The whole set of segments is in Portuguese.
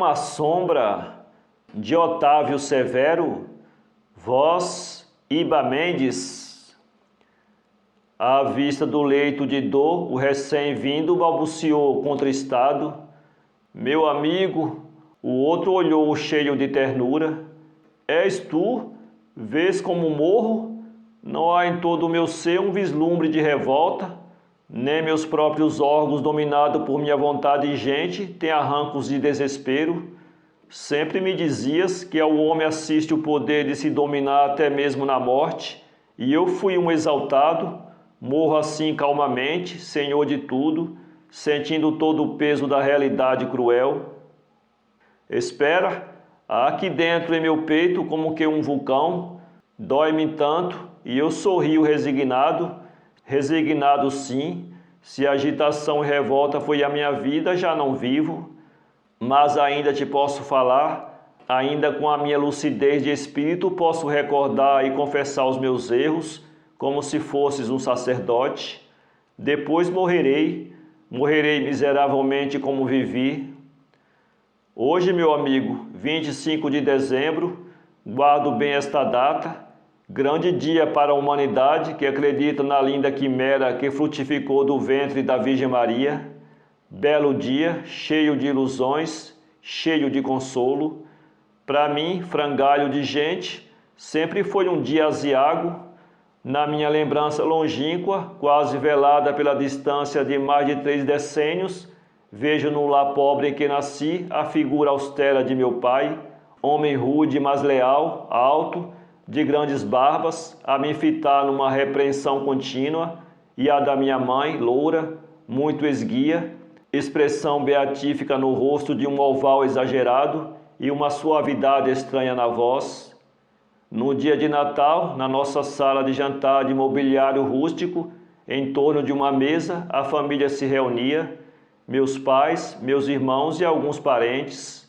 uma sombra, de Otávio Severo, voz Iba Mendes. À vista do leito de dor, o recém-vindo balbuciou contristado: meu amigo. O outro olhou cheio de ternura: és tu? Vês como morro? Não há em todo o meu ser um vislumbre de revolta, nem meus próprios órgãos, dominados por minha vontade ingente, têm arrancos de desespero. Sempre me dizias que ao homem assiste o poder de se dominar até mesmo na morte, e eu fui um exaltado, morro assim calmamente, senhor de tudo, sentindo todo o peso da realidade cruel. Espera, há aqui dentro em meu peito como que um vulcão, dói-me tanto, e eu sorrio resignado, resignado sim, se agitação e revolta foi a minha vida, já não vivo, mas ainda te posso falar, ainda com a minha lucidez de espírito posso recordar e confessar os meus erros, como se fosses um sacerdote. Depois morrerei, morrerei miseravelmente como vivi. Hoje, meu amigo, 25 de dezembro, guardo bem esta data, grande dia para a humanidade que acredita na linda quimera que frutificou do ventre da Virgem Maria. Belo dia, cheio de ilusões, cheio de consolo. Para mim, frangalho de gente, sempre foi um dia aziago. Na minha lembrança longínqua, quase velada pela distância de mais de 3 decênios, vejo no lar pobre em que nasci a figura austera de meu pai, homem rude, mas leal, alto, de grandes barbas, a me fitar numa repreensão contínua, e a da minha mãe, loura, muito esguia, expressão beatífica no rosto de um oval exagerado e uma suavidade estranha na voz. No dia de Natal, na nossa sala de jantar de mobiliário rústico, em torno de uma mesa, a família se reunia, meus pais, meus irmãos e alguns parentes.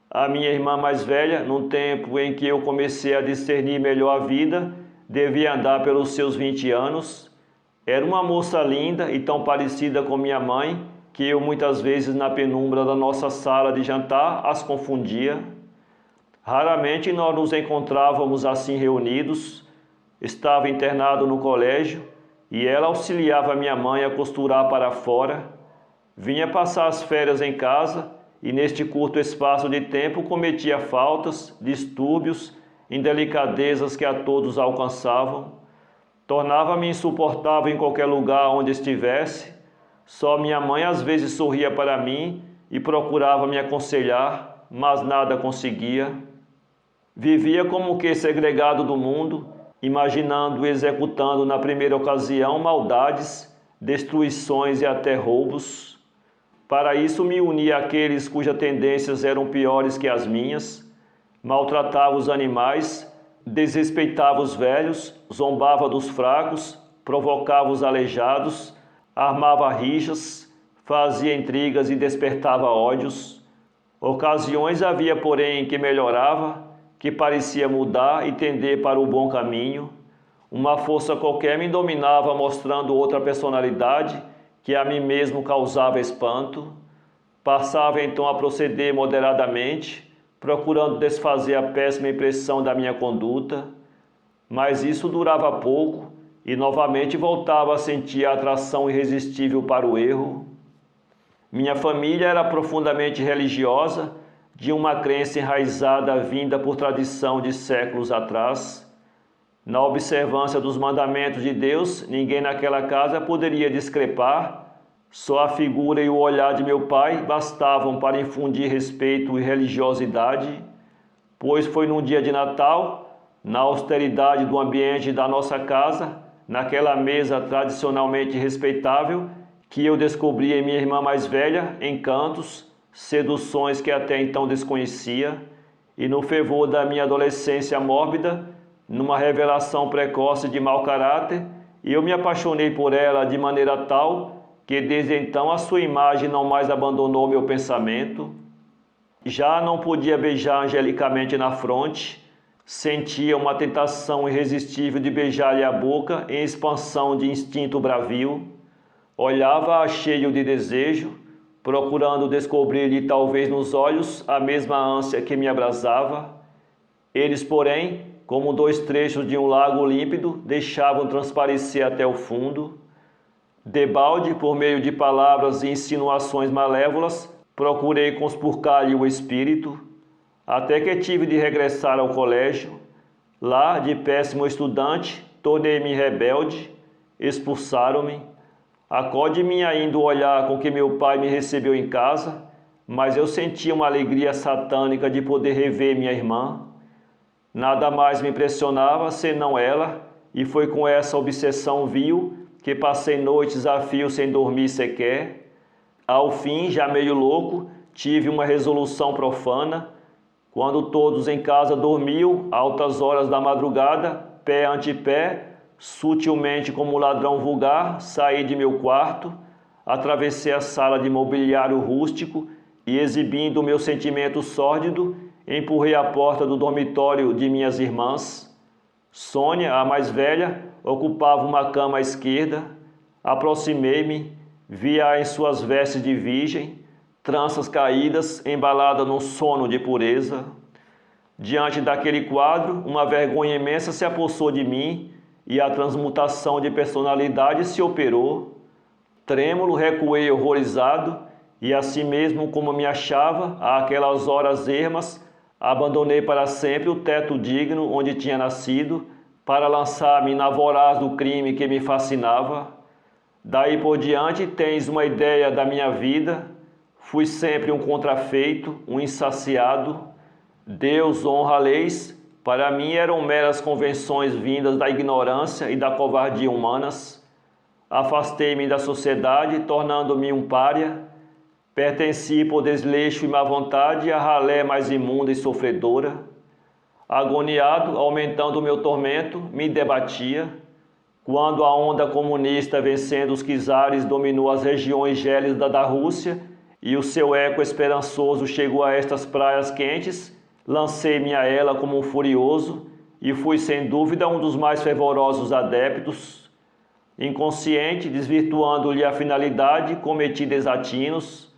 A minha irmã mais velha, num tempo em que eu comecei a discernir melhor a vida, devia andar pelos seus 20 anos. Era uma moça linda e tão parecida com minha mãe, que eu muitas vezes na penumbra da nossa sala de jantar as confundia. Raramente nós nos encontrávamos assim reunidos. Estava internado no colégio e ela auxiliava minha mãe a costurar para fora. Vinha passar as férias em casa e neste curto espaço de tempo cometia faltas, distúrbios, indelicadezas que a todos alcançavam. Tornava-me insuportável em qualquer lugar onde estivesse. Só minha mãe às vezes sorria para mim e procurava me aconselhar, mas nada conseguia. Vivia como que segregado do mundo, imaginando e executando na primeira ocasião maldades, destruições e até roubos. Para isso me unia àqueles cujas tendências eram piores que as minhas, maltratava os animais, desrespeitava os velhos, zombava dos fracos, provocava os aleijados, armava rixas, fazia intrigas e despertava ódios. Ocasiões havia, porém, que melhorava, que parecia mudar e tender para o bom caminho. Uma força qualquer me dominava, mostrando outra personalidade que a mim mesmo causava espanto. Passava então a proceder moderadamente, procurando desfazer a péssima impressão da minha conduta. Mas isso durava pouco, e novamente voltava a sentir a atração irresistível para o erro. Minha família era profundamente religiosa, de uma crença enraizada vinda por tradição de séculos atrás. Na observância dos mandamentos de Deus, ninguém naquela casa poderia discrepar. Só a figura e o olhar de meu pai bastavam para infundir respeito e religiosidade, pois foi num dia de Natal, na austeridade do ambiente da nossa casa, naquela mesa tradicionalmente respeitável, que eu descobri em minha irmã mais velha encantos, seduções que até então desconhecia, e no fervor da minha adolescência mórbida, numa revelação precoce de mau caráter, eu me apaixonei por ela de maneira tal que desde então a sua imagem não mais abandonou meu pensamento. Já não podia beijar angelicamente na fronte, sentia uma tentação irresistível de beijar-lhe a boca em expansão de instinto bravio. Olhava-a cheio de desejo, procurando descobrir-lhe talvez nos olhos a mesma ânsia que me abrasava. Eles, porém, como dois trechos de um lago límpido, deixavam transparecer até o fundo. Debalde, por meio de palavras e insinuações malévolas, procurei conspurcar-lhe o espírito, até que tive de regressar ao colégio. Lá, de péssimo estudante, tornei-me rebelde, expulsaram-me. Acode-me ainda o olhar com que meu pai me recebeu em casa, mas eu sentia uma alegria satânica de poder rever minha irmã. Nada mais me impressionava senão ela, e foi com essa obsessão vil que passei noites a fio sem dormir sequer. Ao fim, já meio louco, tive uma resolução profana. Quando todos em casa dormiam, altas horas da madrugada, pé ante pé, sutilmente como ladrão vulgar, saí de meu quarto, atravessei a sala de mobiliário rústico e, exibindo o meu sentimento sórdido, empurrei a porta do dormitório de minhas irmãs. Sônia, a mais velha, ocupava uma cama à esquerda. Aproximei-me, vi-a em suas vestes de virgem, tranças caídas, embalada num sono de pureza. Diante daquele quadro, uma vergonha imensa se apossou de mim e a transmutação de personalidade se operou. Trêmulo, recuei horrorizado e, assim mesmo como me achava, àquelas horas ermas, abandonei para sempre o teto digno onde tinha nascido, para lançar-me na voraz do crime que me fascinava. Daí por diante tens uma ideia da minha vida. Fui sempre um contrafeito, um insaciado. Deus, honra, leis, para mim eram meras convenções vindas da ignorância e da covardia humanas. Afastei-me da sociedade, tornando-me um pária. Pertenci por desleixo e má vontade à ralé mais imunda e sofredora. Agoniado, aumentando o meu tormento, me debatia. Quando a onda comunista, vencendo os czares, dominou as regiões gélidas da Rússia e o seu eco esperançoso chegou a estas praias quentes, lancei-me a ela como um furioso e fui sem dúvida um dos mais fervorosos adeptos. Inconsciente, desvirtuando-lhe a finalidade, cometi desatinos.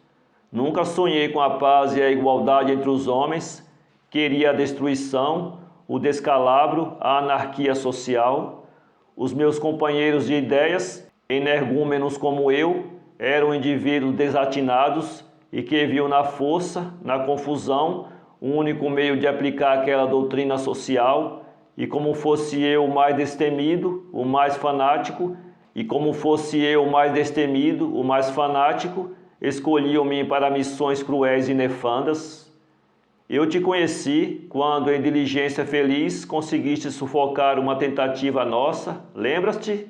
Nunca sonhei com a paz e a igualdade entre os homens. Queria a destruição, o descalabro, a anarquia social. Os meus companheiros de ideias, energúmenos como eu, eram indivíduos desatinados e que viam na força, na confusão, o único meio de aplicar aquela doutrina social, e como fosse eu o mais destemido, o mais fanático, escolhiam-me para missões cruéis e nefandas. Eu te conheci quando, em diligência feliz, conseguiste sufocar uma tentativa nossa, lembras-te?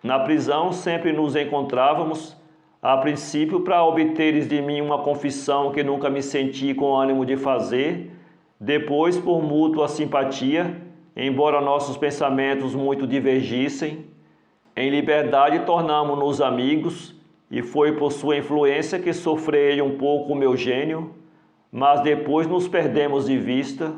Na prisão sempre nos encontrávamos, a princípio para obteres de mim uma confissão que nunca me senti com ânimo de fazer, depois por mútua simpatia, embora nossos pensamentos muito divergissem. Em liberdade tornamo-nos amigos, e foi por sua influência que sofrei um pouco o meu gênio, mas depois nos perdemos de vista.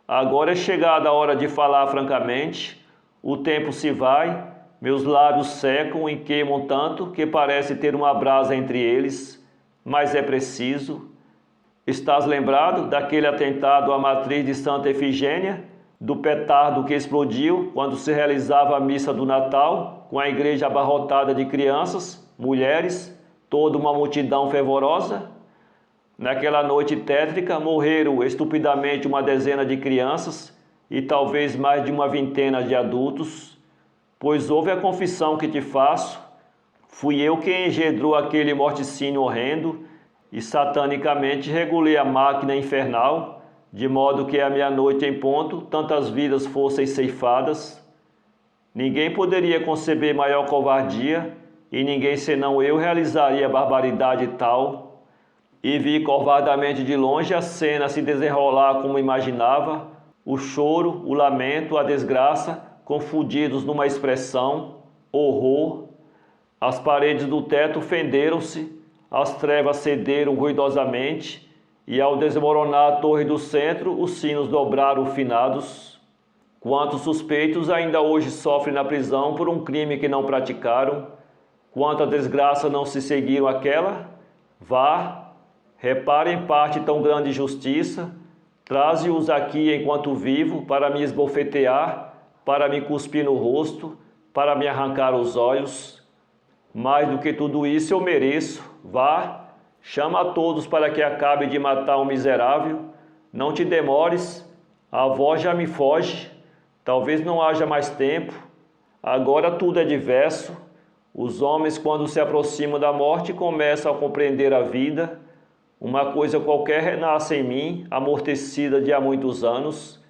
Agora é chegada a hora de falar francamente, o tempo se vai, meus lábios secam e queimam tanto que parece ter uma brasa entre eles, mas é preciso. Estás lembrado daquele atentado à matriz de Santa Efigênia, do petardo que explodiu quando se realizava a missa do Natal, com a igreja abarrotada de crianças, mulheres, toda uma multidão fervorosa? Naquela noite tétrica morreram estupidamente uma dezena de crianças e talvez mais de uma vintena de adultos. Pois houve a confissão que te faço, fui eu quem engendrou aquele morticínio horrendo e satanicamente regulei a máquina infernal, de modo que à meia-noite em ponto tantas vidas fossem ceifadas. Ninguém poderia conceber maior covardia e ninguém senão eu realizaria barbaridade tal. E vi covardamente de longe a cena se desenrolar como imaginava, o choro, o lamento, a desgraça, confundidos numa expressão, horror. As paredes do teto fenderam-se, as trevas cederam ruidosamente, e ao desmoronar a torre do centro, os sinos dobraram finados. Quantos suspeitos ainda hoje sofrem na prisão por um crime que não praticaram? Quanta desgraça não se seguiram àquela? Vá, repare em parte tão grande justiça, traze-os aqui enquanto vivo para me esbofetear, para me cuspir no rosto, para me arrancar os olhos. Mais do que tudo isso eu mereço. Vá, chama a todos para que acabe de matar um miserável. Não te demores, a voz já me foge, talvez não haja mais tempo. Agora tudo é diverso. Os homens, quando se aproximam da morte, começam a compreender a vida. Uma coisa qualquer renasce em mim, amortecida de há muitos anos.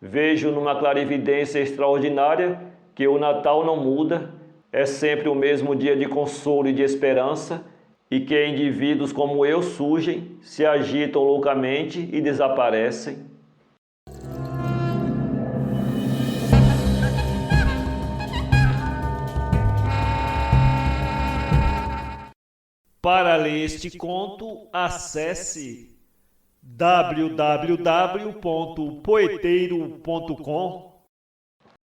Vejo numa clarividência extraordinária que o Natal não muda, é sempre o mesmo dia de consolo e de esperança, e que indivíduos como eu surgem, se agitam loucamente e desaparecem. Para ler este conto, acesse www.poeteiro.com